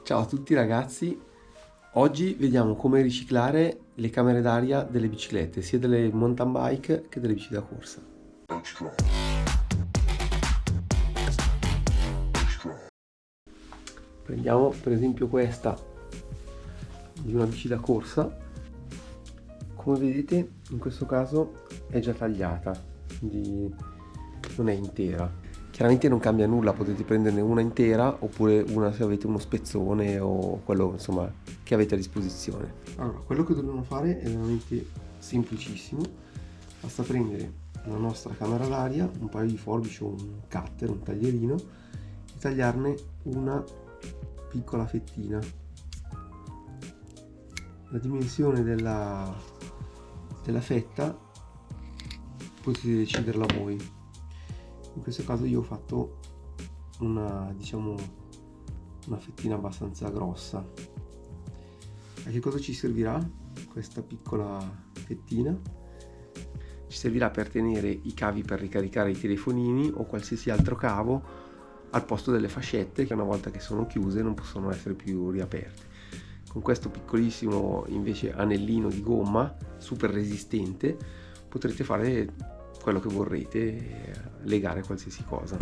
Ciao a tutti ragazzi, oggi vediamo come riciclare le camere d'aria delle biciclette, sia delle mountain bike che delle bici da corsa. Prendiamo per esempio questa di una bici da corsa, come vedete in questo caso è già tagliata, quindi non è intera. Chiaramente non cambia nulla, potete prenderne una intera oppure una se avete uno spezzone o quello insomma che avete a disposizione. Allora, quello che dobbiamo fare è veramente semplicissimo, basta prendere la nostra camera d'aria, un paio di forbici o un cutter, un taglierino, e tagliarne una piccola fettina. La dimensione della fetta potete deciderla voi. In questo caso io ho fatto una fettina abbastanza grossa. A che cosa ci servirà questa piccola fettina? Ci servirà per tenere i cavi per ricaricare i telefonini o qualsiasi altro cavo al posto delle fascette che una volta che sono chiuse non possono essere più riaperte. Con questo piccolissimo invece anellino di gomma super resistente potrete fare quello che vorrete, legare qualsiasi cosa.